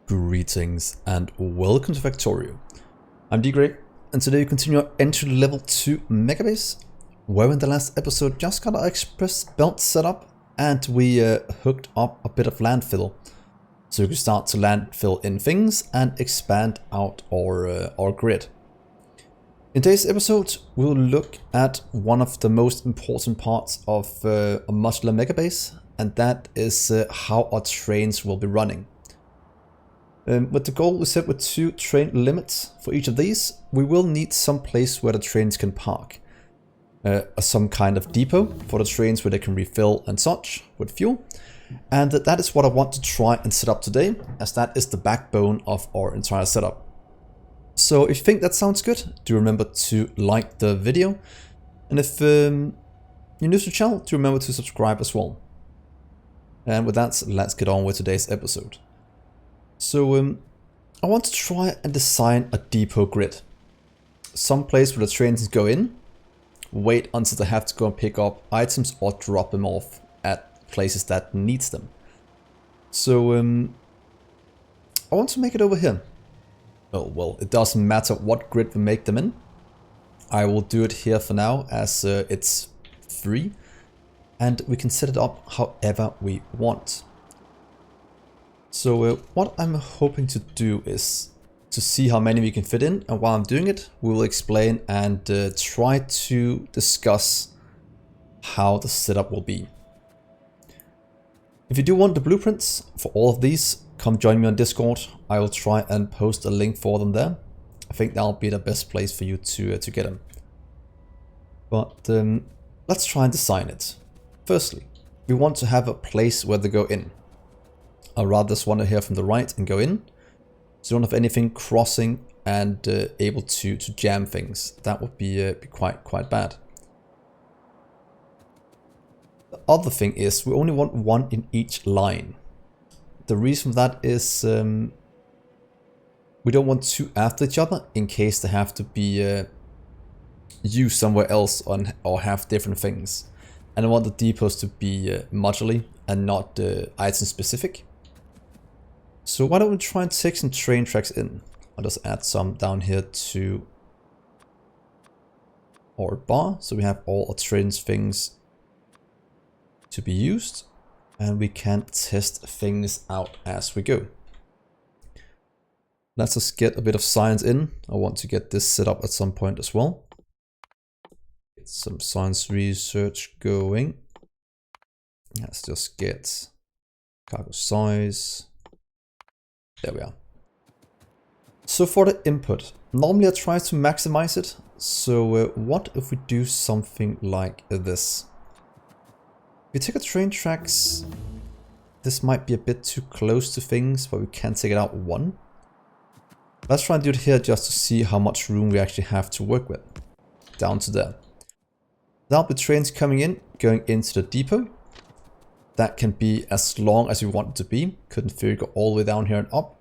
Greetings and welcome to Factorio. I'm Dgray, and today we continue our entry level 2 Megabase, where in the last episode just got our express belt set up and we hooked up a bit of landfill. So we can start to landfill in things and expand out our grid. In today's episode, we'll look at one of the most important parts of a modular Megabase, and that is how our trains will be running. With the goal we set with 2 train limits for each of these, we will need some place where the trains can park. Some kind of depot for the trains where they can refill and such with fuel. And that is what I want to try and set up today, as that is the backbone of our entire setup. So if you think that sounds good, do remember to like the video. And if you're new to the channel, do remember to subscribe as well. And with that, let's get on with today's episode. So I want to try and design a depot grid. Some place where the trains go in, wait until they have to go and pick up items or drop them off at places that needs them. So I want to make it over here. Oh well, it doesn't matter what grid we make them in. I will do it here for now as it's free and we can set it up however we want. So what I'm hoping to do is to see how many we can fit in, and while I'm doing it, we will explain and try to discuss how the setup will be. If you do want the blueprints for all of these, come join me on Discord. I will try and post a link for them there. I think that'll be the best place for you to get them. But let's try and design it. Firstly, we want to have a place where they go in. I'd rather just want to hear from the right and go in, so you don't have anything crossing and able to jam things. That would be quite bad. The other thing is we only want one in each line. The reason for that is we don't want two after each other in case they have to be used somewhere else or have different things. And I want the depots to be modular and not item specific. So why don't we try and take some train tracks in? I'll just add some down here to our bar, so we have all our trains things to be used, and we can test things out as we go. Let's just get a bit of science in. I want to get this set up at some point as well. Get some science research going. Let's just get cargo size. There we are. So for the input, normally I try to maximize it. So what if we do something like this? If we take a train tracks, this might be a bit too close to things, but we can take it out one. Let's try and do it here just to see how much room we actually have to work with. Down to there. That'll be trains coming in, going into the depot. That can be as long as we want it to be. Could in theory go all the way down here and up.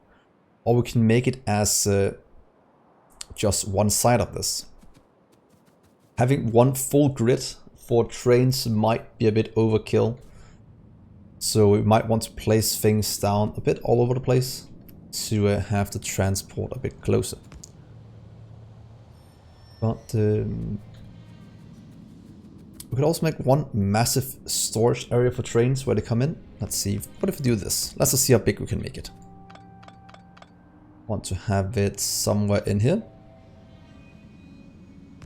Or we can make it as just one side of this. Having one full grid for trains might be a bit overkill. So we might want to place things down a bit all over the place to have the transport a bit closer. But we could also make one massive storage area for trains where they come in. Let's see, what if we do this? Let's just see how big we can make it. Want to have it somewhere in here.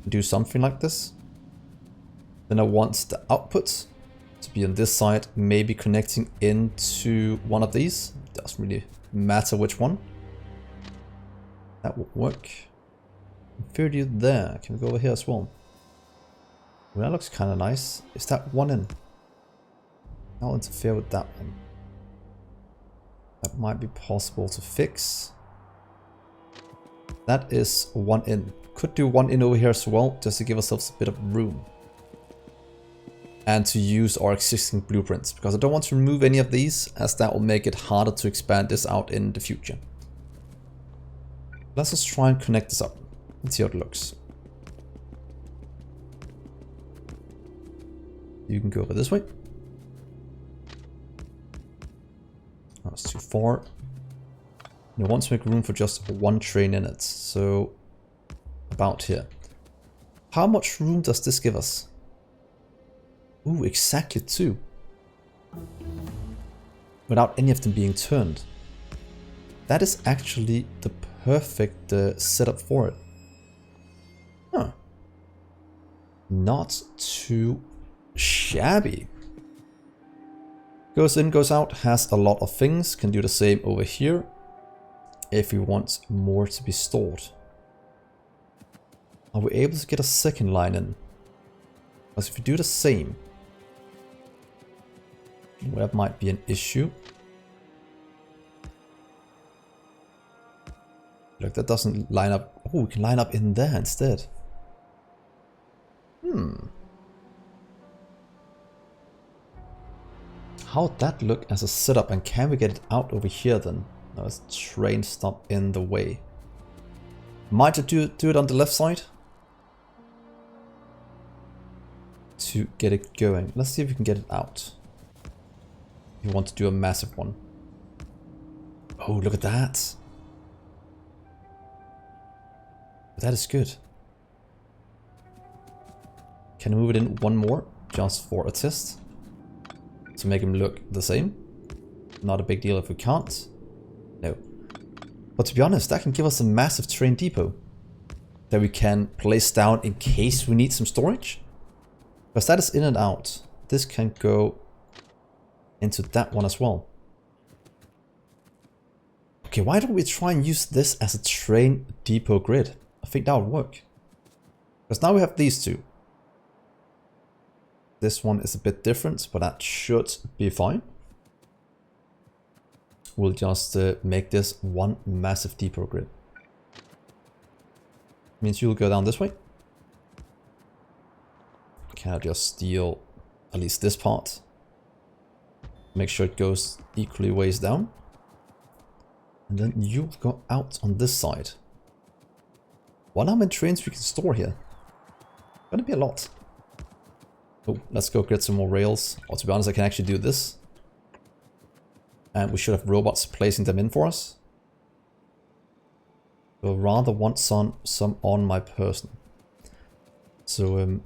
Do something like this. Then I want the output to be on this side, maybe connecting into one of these. Doesn't really matter which one. That would work. 30 there. Can we go over here as well? Well, that looks kind of nice. Is that one in? I'll interfere with that one. That might be possible to fix. That is one in. Could do one in over here as well, just to give ourselves a bit of room. And to use our existing blueprints, because I don't want to remove any of these, as that will make it harder to expand this out in the future. Let's just try and connect this up. Let's see how it looks. You can go over this way. That's too far. And I want to make room for just one train in it. So about here. How much room does this give us? Ooh, exactly 2. Without any of them being turned. That is actually the perfect setup for it. Huh. Not too shabby. Goes in, goes out, has a lot of things. Can do the same over here if we want more to be stored. Are we able to get a second line in? Because if we do the same, well, that might be an issue. Look, that doesn't line up. Oh, we can line up in there instead. How'd that look as a setup, and can we get it out over here then? No, it's train stop in the way. Might have to do it on the left side to get it going. Let's see if we can get it out. You want to do a massive one. Oh, look at that. That is good. Can we move it in one more just for a test to make them look the same? Not a big deal if we can't. No. But to be honest, that can give us a massive train depot that we can place down in case we need some storage. Because that is in and out. This can go into that one as well. Okay, why don't we try and use this as a train depot grid? I think that would work. Because now we have these two. This one is a bit different, but that should be fine. We'll just make this one massive depot grid. Means you'll go down this way. Can I just steal at least this part? Make sure it goes equally ways down. And then you'll go out on this side. What how many trains we can store here? Gonna be a lot. Oh, let's go get some more rails. Or to be honest, I can actually do this. And we should have robots placing them in for us. So rather want some on my person. So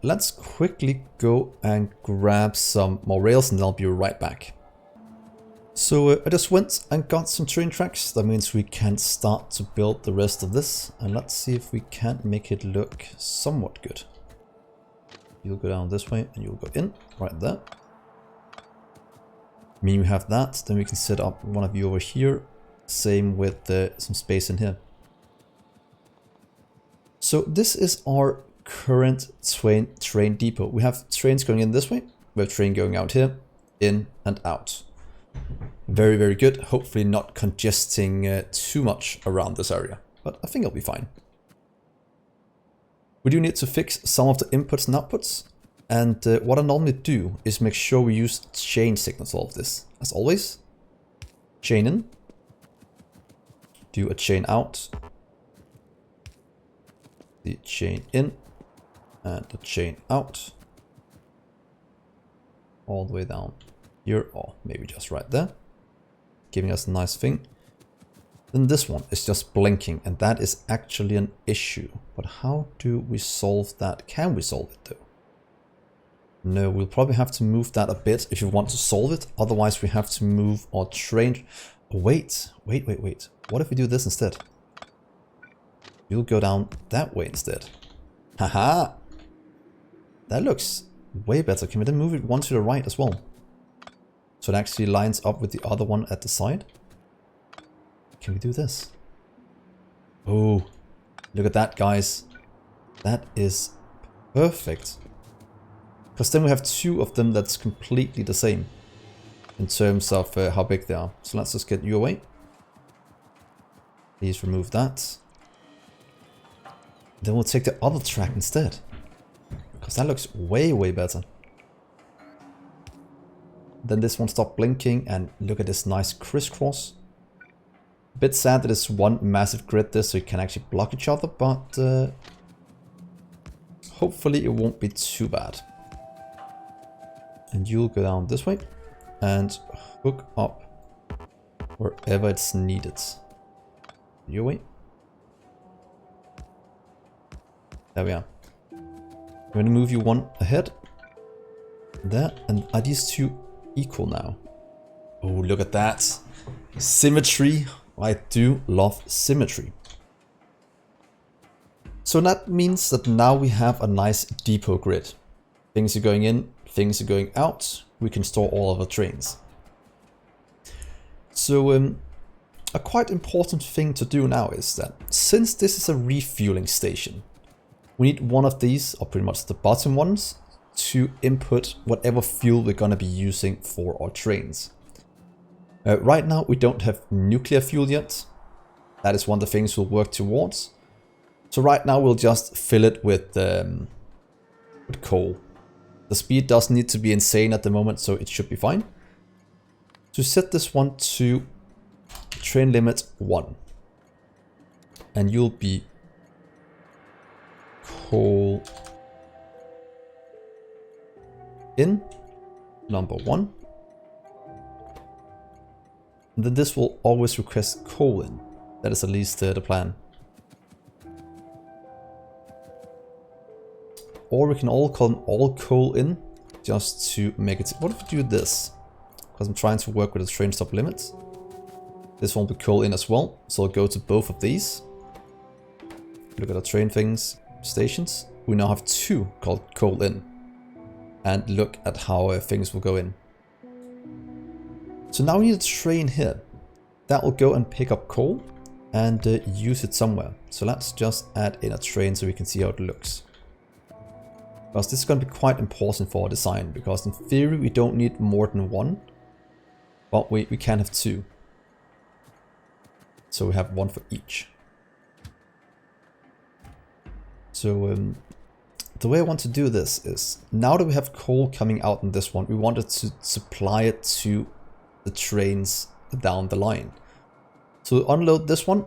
let's quickly go and grab some more rails and I'll be right back. So I just went and got some train tracks. That means we can start to build the rest of this. And let's see if we can make it look somewhat good. You'll go down this way and you'll go in right there. I mean, we have that. Then we can set up one of you over here. Same with some space in here. So this is our current train depot. We have trains going in this way. We have train going out here, in and out. Very, very good. Hopefully not congesting too much around this area, but I think it'll be fine. We do need to fix some of the inputs and outputs. And what I normally do is make sure we use chain signals for all of this. As always, chain in, do a chain out, the chain in, and the chain out, all the way down here, or maybe just right there, giving us a nice thing. Then this one is just blinking, and that is actually an issue. But how do we solve that? Can we solve it though? No, we'll probably have to move that a bit if you want to solve it. Otherwise, we have to move our train. Oh, wait. What if we do this instead? You'll go down that way instead. Haha! That looks way better. Can we then move it one to the right as well? So it actually lines up with the other one at the side. Can we do this? Oh, look at that, guys. That is perfect. Because then we have two of them that's completely the same in terms of how big they are. So let's just get you away. Please remove that. Then we'll take the other track instead. Because that looks way, way better. Then this one stopped blinking and look at this nice crisscross. A bit sad that it's one massive grid there so you can actually block each other, but hopefully it won't be too bad. And you'll go down this way and hook up wherever it's needed. Your way. There we are. I'm going to move you one ahead. There. And are these two equal now? Oh, look at that. Symmetry. I do love symmetry. So that means that now we have a nice depot grid. Things are going in, things are going out. We can store all of our trains. So a quite important thing to do now is that since this is a refueling station, we need one of these, or pretty much the bottom ones, to input whatever fuel we're going to be using for our trains. Right now we don't have nuclear fuel yet. That is one of the things we'll work towards. So right now we'll just fill it with coal. The speed doesn't need to be insane at the moment, so it should be fine. To set this one to train limit 1. And you'll be coal in number 1. And then this will always request coal in. That is at least the plan. Or we can all call them all coal in, just to make it... What if we do this? Because I'm trying to work with the train stop limits. This one will be coal in as well, so I'll go to both of these. Look at the train things, stations. We now have 2 called coal in. And look at how things will go in. So now we need a train here. That will go and pick up coal and use it somewhere. So let's just add in a train so we can see how it looks. Because this is going to be quite important for our design, because in theory we don't need more than 1, but we can have 2. So we have 1 for each. So the way I want to do this is, now that we have coal coming out in this one, we wanted to supply it to the trains down the line. So we'll unload this one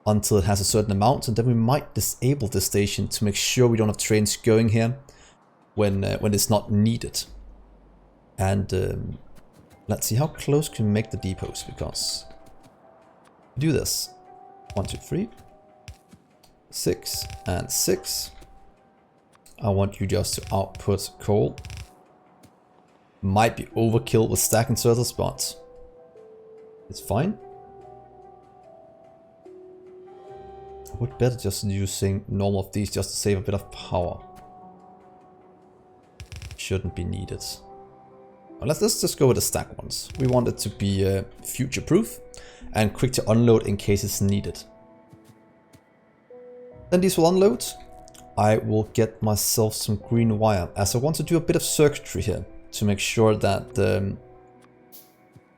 until it has a certain amount, and then we might disable this station to make sure we don't have trains going here when it's not needed. And let's see how close can we make the depots, because do this 1, 2, 3, 6 and 6. I want you just to output coal. Might be overkill with stack inserters, but it's fine. I would better just using normal of these just to save a bit of power. Shouldn't be needed. Well, let's just go with the stack ones. We want it to be future proof and quick to unload in case it's needed. Then these will unload. I will get myself some green wire, as I want to do a bit of circuitry here to make sure that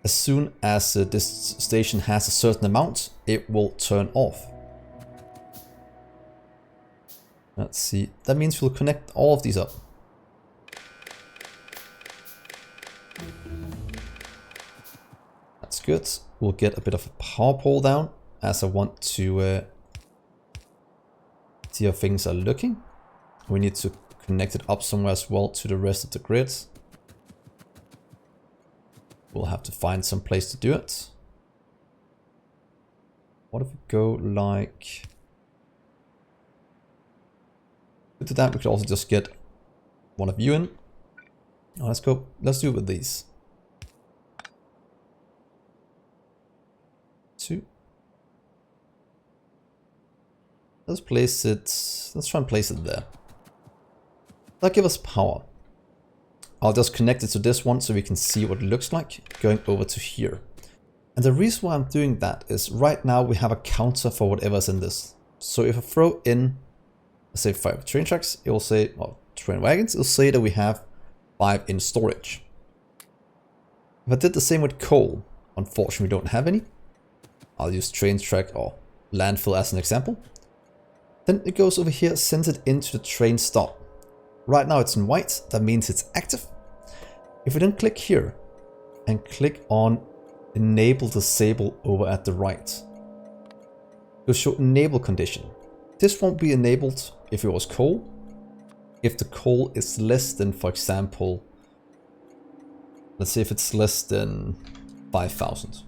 as soon as this station has a certain amount, it will turn off. Let's see, that means we'll connect all of these up. That's good. We'll get a bit of a power pole down, as I want to see how things are looking. We need to connect it up somewhere as well to the rest of the grid. We'll have to find some place to do it. What if we go like... To that, we could also just get one of you in. Oh, let's do it with these. 2. Let's place it, let's try and place it there. That'll give us power. I'll just connect it to this one so we can see what it looks like going over to here. And the reason why I'm doing that is right now we have a counter for whatever's in this. So if I throw in, let's say 5 train tracks, it will say, well, train wagons, it'll say that we have 5 in storage. If I did the same with coal, unfortunately we don't have any. I'll use train track or landfill as an example. Then it goes over here, sends it into the train stop. Right now it's in white, that means it's active. If we then click here and click on enable disable over at the right, it'll show enable condition. This won't be enabled if it was coal. If the coal is less than, for example, let's say if it's less than 5,000.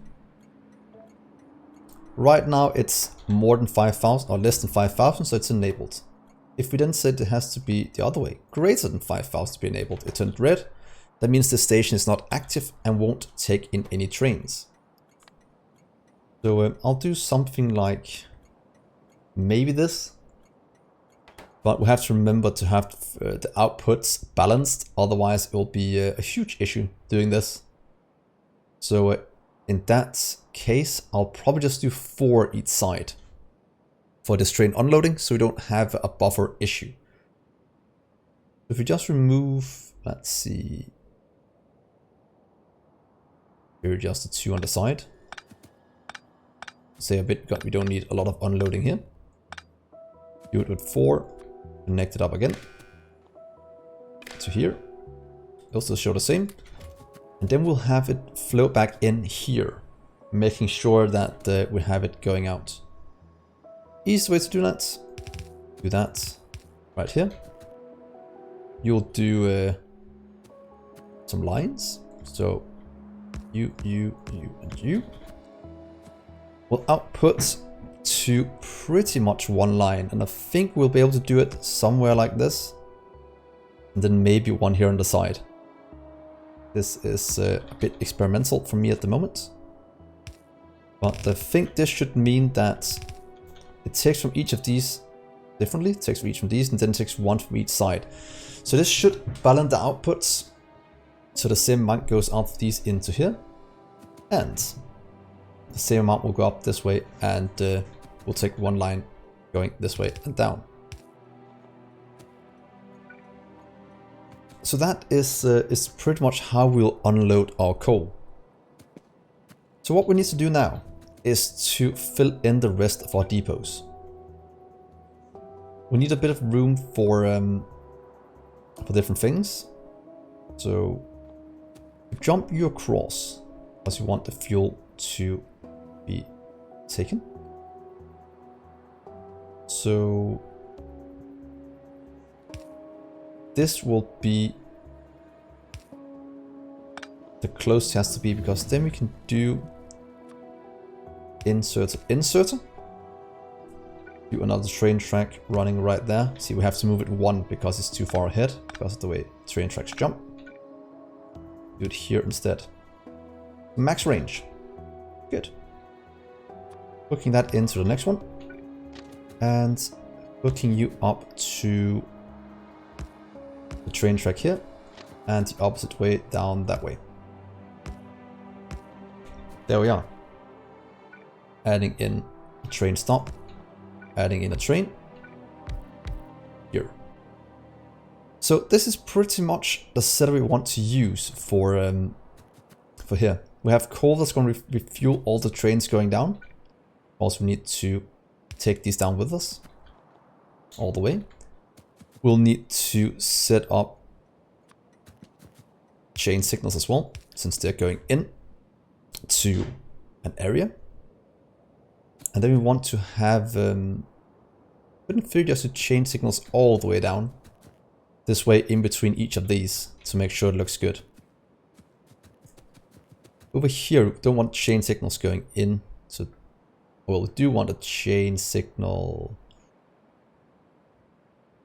Right now it's more than 5,000 or less than 5,000, so it's enabled. If we then said it has to be the other way, greater than 5,000 to be enabled, it turned red. That means the station is not active and won't take in any trains. So I'll do something like maybe this. But we have to remember to have the outputs balanced, otherwise it will be a huge issue doing this. So in that case, I'll probably just do 4 each side for this train unloading, so we don't have a buffer issue. If we just remove, let's see, here just the 2 on the side. Say a bit, we don't need a lot of unloading here. Do it with 4. Connect it up again to here. Also show the same. And then we'll have it flow back in here, making sure that we have it going out. Easiest way to do that right here. You'll do some lines. So you, and you will output to pretty much one line, and I think we'll be able to do it somewhere like this, and then maybe one here on the side. This is a bit experimental for me at the moment, but I think this should mean that it takes from each of these differently. It takes from each from these and then takes one from each side. So this should balance the outputs, so the same amount goes out of these into here, and the same amount will go up this way, and we'll take one line going this way and down. So that is pretty much how we'll unload our coal. So what we need to do now is to fill in the rest of our depots. We need a bit of room for different things. So jump you across because you want the fuel to be taken. So this will be the closest it has to be, because then we can do inserter. Do another train track running right there. See, we have to move it 1 because it's too far ahead because of the way train tracks jump. Do it here instead. Max range. Good. Hooking that into the next one. And hooking you up to the train track here. And the opposite way down that way. There we are. Adding in a train stop. Adding in a train. Here. So this is pretty much the setup we want to use for here. We have coal that's going to refuel all the trains going down. Also, we need to take these down with us all the way. We'll need to set up chain signals as well, since they're going in to an area. And then we want to have in theory just to chain signals all the way down. This way in between each of these to make sure it looks good. Over here, we don't want chain signals going in. So, well, we do want a chain signal.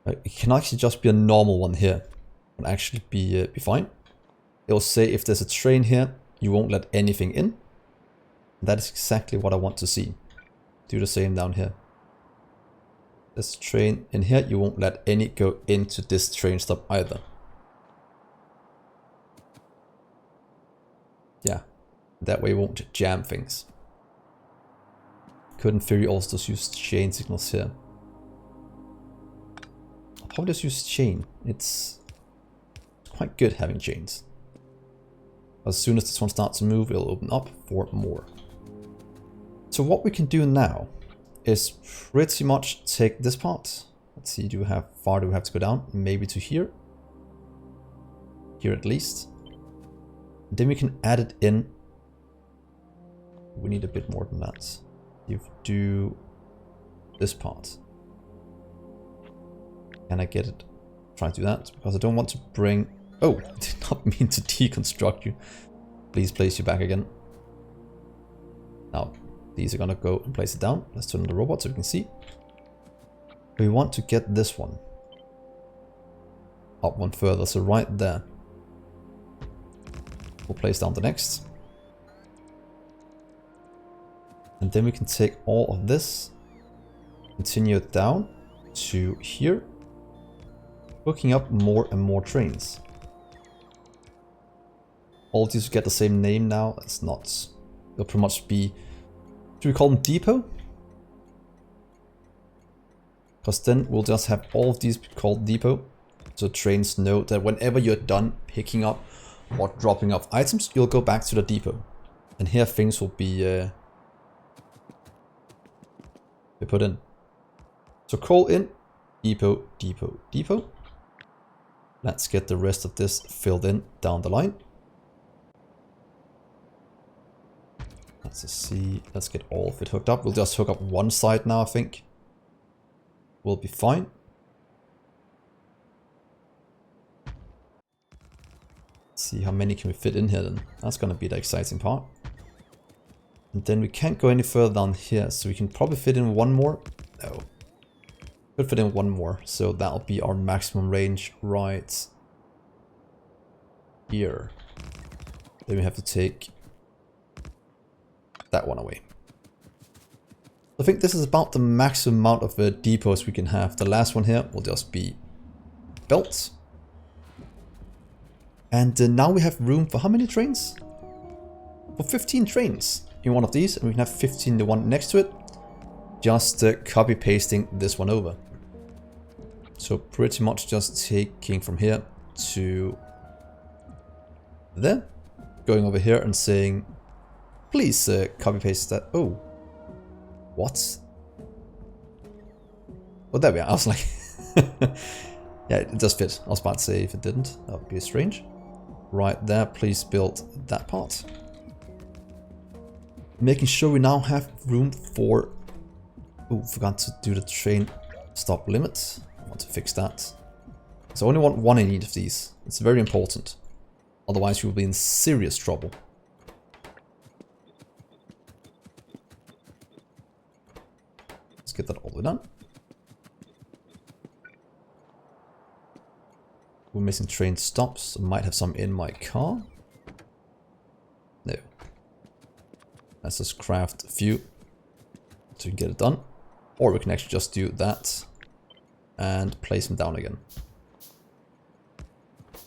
It can actually just be a normal one here. It will actually be fine. It will say if there's a train here, you won't let anything in. That is exactly what I want to see. Do the same down here. There's a train in here, you won't let any go into this train stop either. Yeah, that way it won't jam things. Could in theory also just use chain signals here. I'll probably just use chain. It's quite good having chains. As soon as this one starts to move, it'll open up for more. So what we can do now is pretty much take this part. Let's see, how far do we have to go down? Maybe to here. Here at least. And then we can add it in. We need a bit more than that. You do this part. Can I get it? Try to do that because I don't want to bring... Oh, I did not mean to deconstruct you. Please place you back again. Now, These are gonna go and place it down. Let's turn on the robot so we can see. We want to get this one up one further, so right there. We'll place down the next. And then we can take all of this, continue it down to here, hooking up more and more trains. All of these get the same name now. It's not. They'll pretty much be, should we call them depot? Because then we'll just have all of these called depot. So trains know that whenever you're done picking up or dropping off items, you'll go back to the depot. And here things will be put in. So coal in, depot, depot, depot. Let's get the rest of this filled in down the line. Let's just see, let's get all of it hooked up. We'll just hook up one side now, I think. We'll be fine. Let's see how many can we fit in here then. That's gonna be the exciting part. And then we can't go any further down here, so we can probably fit in one more. No. Could fit in one more, so that'll be our maximum range right here. Then we have to take that one away. I think this is about the maximum amount of depots we can have. The last one here will just be belts. And now we have room for how many trains? For 15 trains in one of these, and we can have 15 in the one next to it. Just copy pasting this one over. So pretty much just taking from here to there, going over here and saying, please copy paste that. Oh, what? Oh, there we are. I was like, yeah, it does fit. I was about to say if it didn't, that would be strange. Right there, please build that part. Making sure we now have room for, oh, forgot to do the train stop limit. I want to fix that. So I only want one in each of these. It's very important. Otherwise you will be in serious trouble. Let's get that all the way done. We're missing train stops. I might have some in my car. No. Let's just craft a few so we can get it done. Or we can actually just do that and place them down again.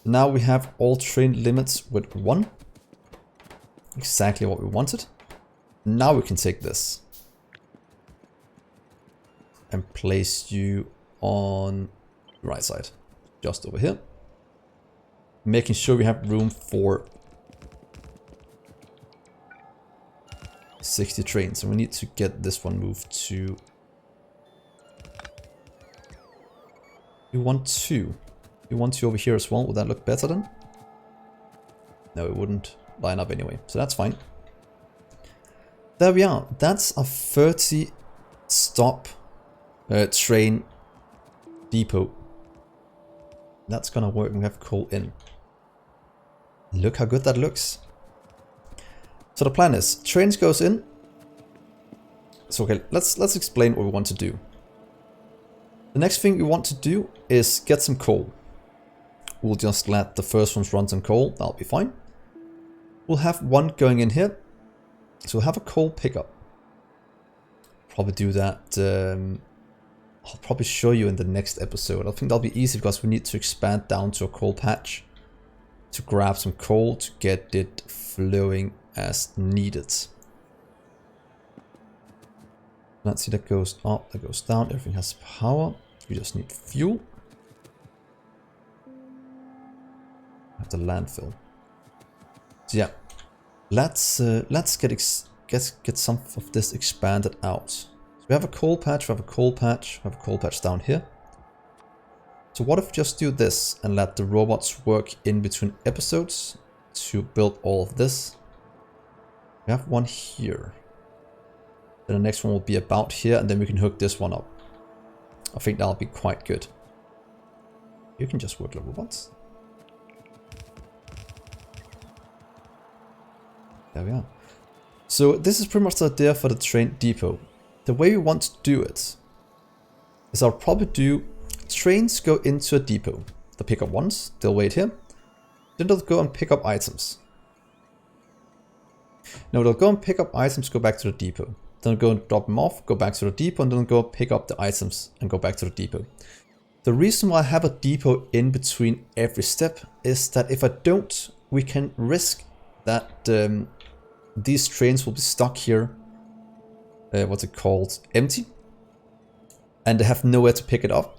Now we have all train limits with 1. Exactly what we wanted. Now we can take this and place you on the right side, just over here. Making sure we have room for 60 trains, and we need to get this one moved to... We want 2. We want 2 over here as well. Would that look better then? No, it wouldn't line up anyway, so that's fine. There we are. That's a 30 stop train depot. That's gonna work. We have coal in. Look how good that looks. So the plan is, trains goes in. So okay, let's explain what we want to do. The next thing we want to do is get some coal. We'll just let the first ones run some coal, that'll be fine. We'll have one going in here. So we'll have a coal pickup. Probably do that, I'll probably show you in the next episode. I think that'll be easy because we need to expand down to a coal patch to grab some coal to get it flowing as needed. Let's see, that goes up, that goes down, everything has power. We just need fuel. Have the landfill. So yeah, let's get some of this expanded out. So we have a coal patch, we have a coal patch, we have a coal patch down here. So what if we just do this and let the robots work in between episodes to build all of this? We have one here. Then the next one will be about here, and then we can hook this one up. I think that'll be quite good. You can just work the robots. There we are. So this is pretty much the idea for the train depot. The way we want to do it is I'll probably do trains go into a depot. They'll pick up once, they'll wait here, then they'll go and pick up items. Now they'll go and pick up items, go back to the depot. Then they'll go and drop them off, go back to the depot, and then go pick up the items and go back to the depot. The reason why I have a depot in between every step is that if I don't, we can risk that these trains will be stuck here, what's it called, empty, and they have nowhere to pick it up.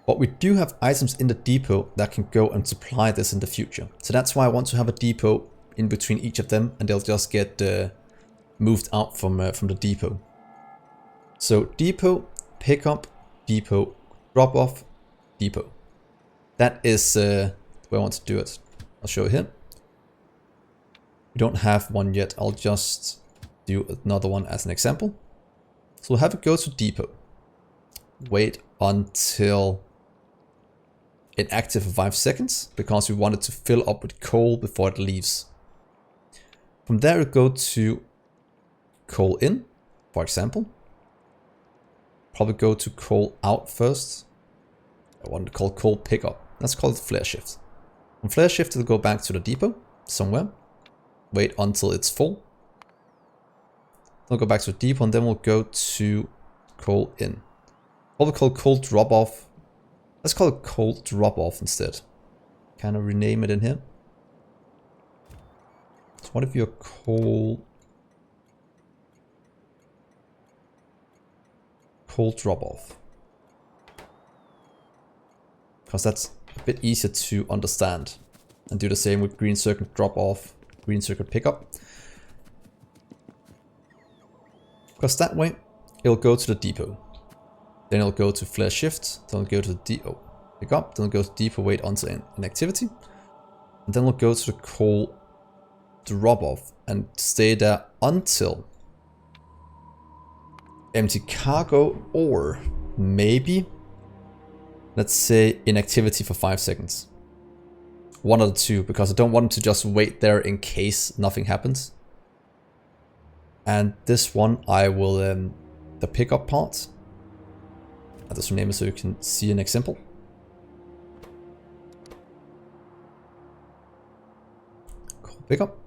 But we do have items in the depot that can go and supply this in the future. So that's why I want to have a depot in between each of them, and they'll just get moved out from the depot. So depot, pick up, depot, drop off, depot. That is the way I want to do it. I'll show it here. We don't have one yet. I'll just do another one as an example. So we'll have it go to depot. Wait until inactive for 5 seconds because we want it to fill up with coal before it leaves. From there, we'll go to coal in, for example. Probably go to coal out first. I want to call coal pickup. Let's call it flare shift. On flare shift, it'll go back to the depot somewhere. Wait until it's full. We'll go back to the depot and then we'll go to coal in. What we call coal drop off. Let's call it coal drop off instead. Kind of rename it in here. So what if you're coal drop off? Because that's a bit easier to understand. And do the same with green circuit drop off, green circuit pickup. Because that way it'll go to the depot. Then it'll go to flare shift, then it'll go to the depot pick up, then it'll go to depot wait until inactivity. And then we'll go to the coal drop off and stay there until empty cargo, or maybe let's say inactivity for 5 seconds. One of the two, because I don't want to just wait there in case nothing happens. And this one I will, the pickup part, I'll just rename it so you can see an example. Coal pickup.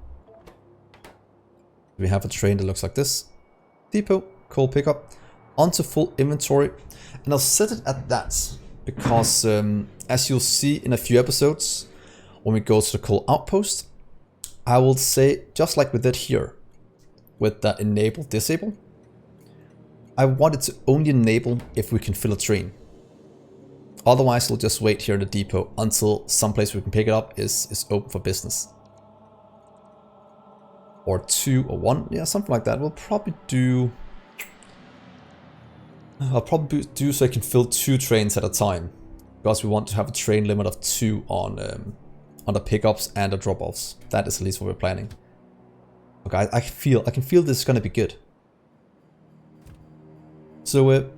We have a train that looks like this. Depot, coal pickup, onto full inventory. And I'll set it at that because as you'll see in a few episodes, when we go to the coal outpost, I will say, just like we did here with the enable disable, I want it to only enable if we can fill a train. Otherwise, we'll just wait here in the depot until someplace we can pick it up is open for business. Or 2 or 1, yeah, something like that. We'll probably do... I'll probably do so I can fill 2 trains at a time. Because we want to have a train limit of 2 on the pickups and the drop-offs. That is at least what we're planning. Okay, I can feel this is gonna be good. So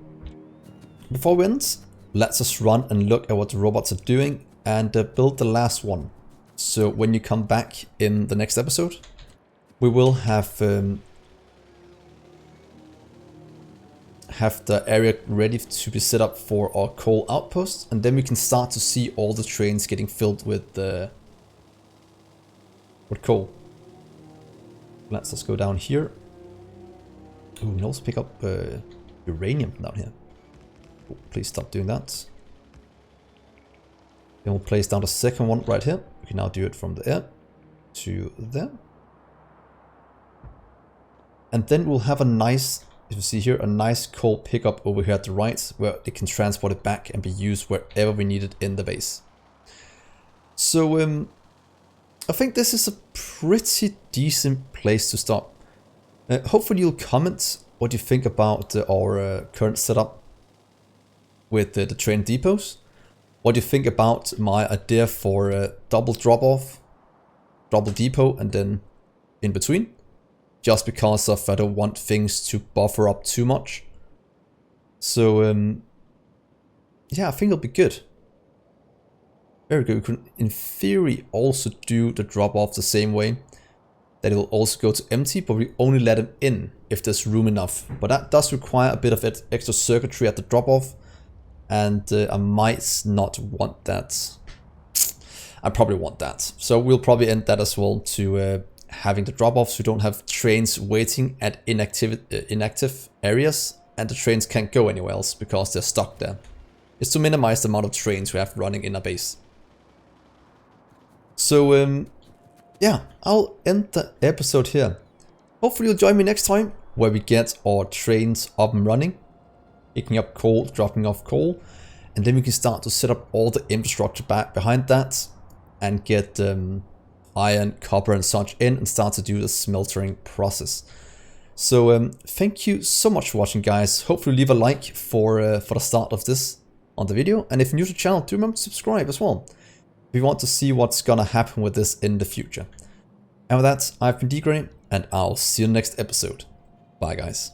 before we end, let's just run and look at what the robots are doing and build the last one. So when you come back in the next episode, we will have the area ready to be set up for our coal outpost, and then we can start to see all the trains getting filled with coal. Let's just go down here. Ooh, we can also pick up uranium down here. Oh, please stop doing that. Then we'll place down the second one right here. We can now do it from there to there. And then we'll have a nice, if you see here, a nice coal pickup over here at the right, where it can transport it back and be used wherever we need it in the base. So I think this is a pretty decent place to stop. Hopefully you'll comment what you think about our current setup with the train depots. What do you think about my idea for double drop-off, double depot, and then in between? Just because of I don't want things to buffer up too much. So yeah, I think it'll be good. Very good. We can in theory also do the drop-off the same way. that it will also go to empty, but we only let it in if there's room enough. But that does require a bit of extra circuitry at the drop-off, and I might not want that. I probably want that. So we'll probably end that as well to having the drop-offs. We don't have trains waiting at inactive areas, and the trains can't go anywhere else because they're stuck there. It's to minimize the amount of trains we have running in our base. So yeah, I'll end the episode here. Hopefully you'll join me next time, where we get our trains up and running, picking up coal, dropping off coal, and then we can start to set up all the infrastructure back behind that and get iron, copper and such in and start to do the smeltering process. So thank you so much for watching, guys. Hopefully leave a like for the start of this on the video, and if you're new to the channel, do remember to subscribe as well if you want to see what's gonna happen with this in the future. And with that, I've been Dgray, and I'll see you in the next episode. Bye, guys.